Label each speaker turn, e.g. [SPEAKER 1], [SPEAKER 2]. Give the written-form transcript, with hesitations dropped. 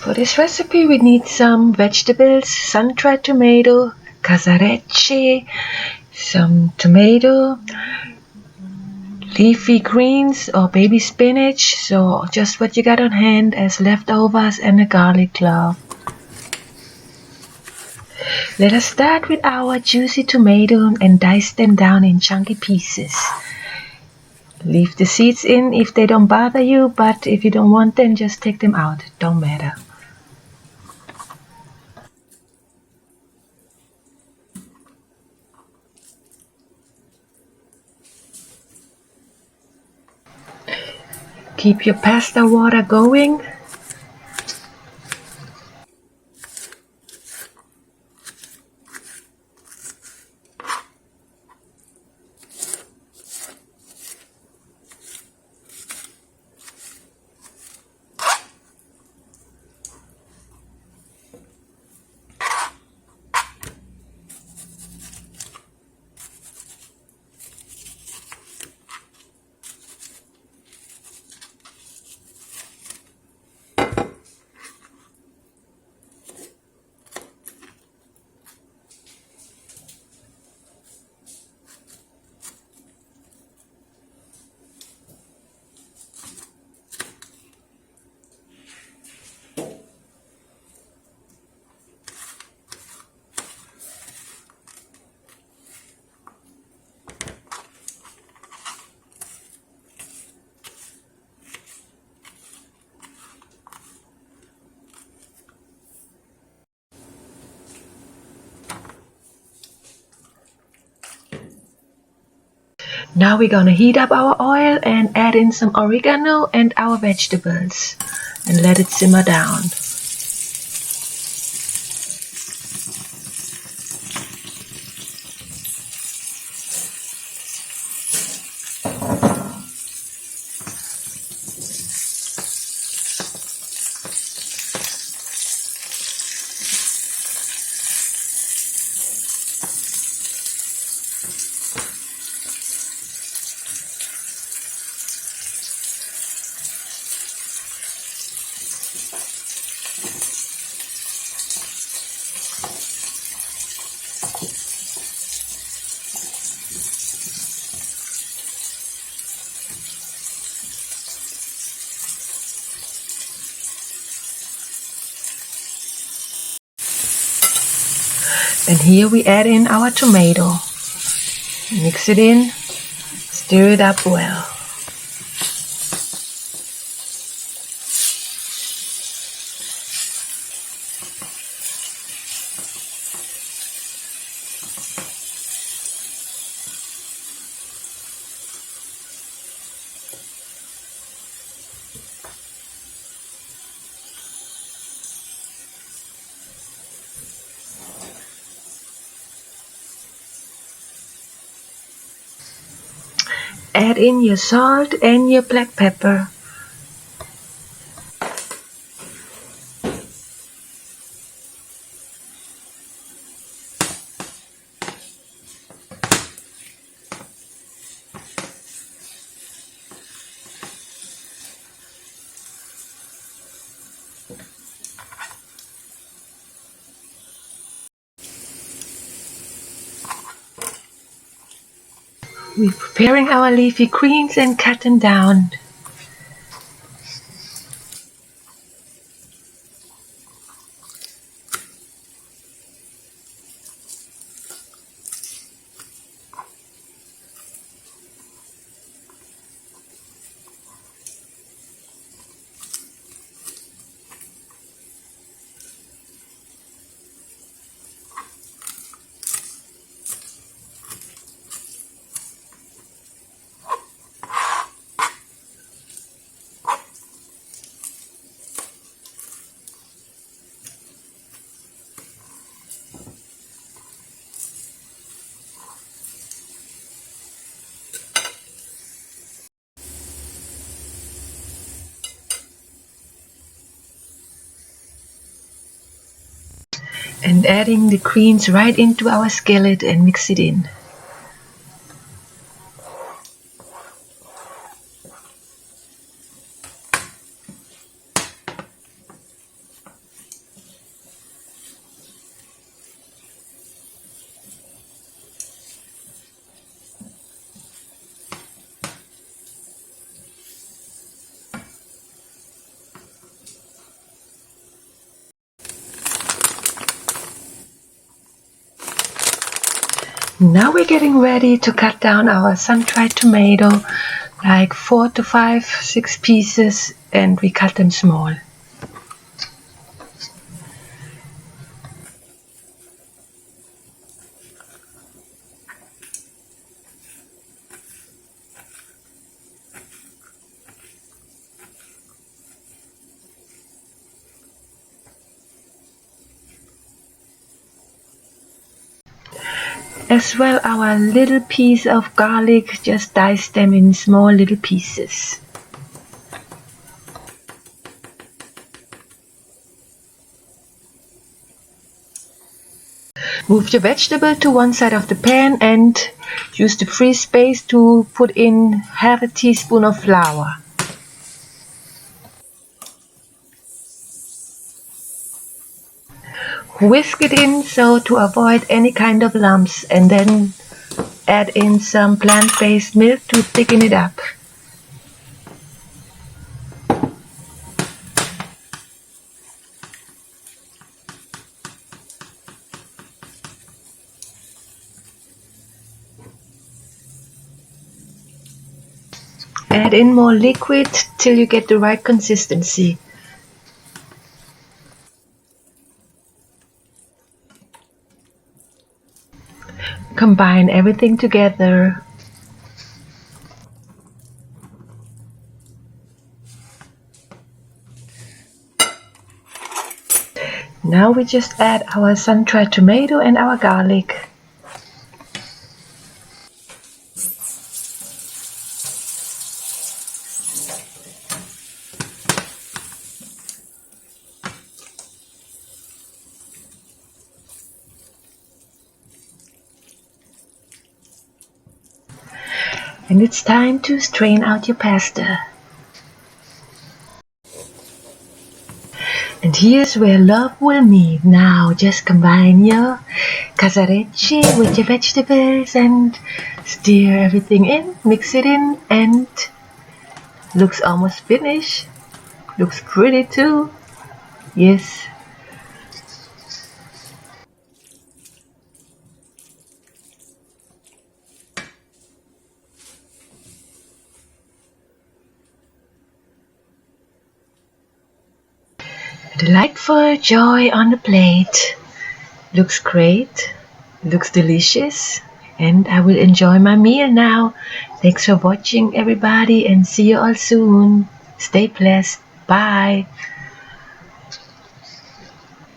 [SPEAKER 1] For this recipe we need some vegetables, sun-dried tomato, casarecce, some tomato, leafy greens or baby spinach, so just what you got on hand as leftovers, and a garlic clove. Let us start with our juicy tomato and dice them down in chunky pieces. Leave the seeds in if they don't bother you, but if you don't want them, just take them out, don't matter. Keep your pasta water going. Now we're gonna heat up our oil and add in some oregano and our vegetables and let it simmer down. And here we add in our tomato. Mix it in, stir it up well. Add in your salt and your black pepper. We're preparing our leafy greens and cut them down. And adding the greens right into our skillet and mix it in. Now we're getting ready to cut down our sun-dried tomato, like 4 to 5, 6 pieces, and we cut them small. As well, our little piece of garlic, just dice them in small little pieces. Move your vegetable to one side of the pan and use the free space to put in half a teaspoon of flour. Whisk it in so to avoid any kind of lumps, and then add in some plant-based milk to thicken it up. Add in more liquid till you get the right consistency. Combine everything together. Now we just add our sun-dried tomato and our garlic. And it's time to strain out your pasta. And here's where love will meet. Now just combine your casarecce with your vegetables and stir everything in, mix it in, and looks almost finished. Looks pretty too. Yes. Delightful joy on the plate. Looks great. Looks delicious. And I will enjoy my meal now. Thanks for watching, everybody, and see you all soon. Stay blessed. Bye.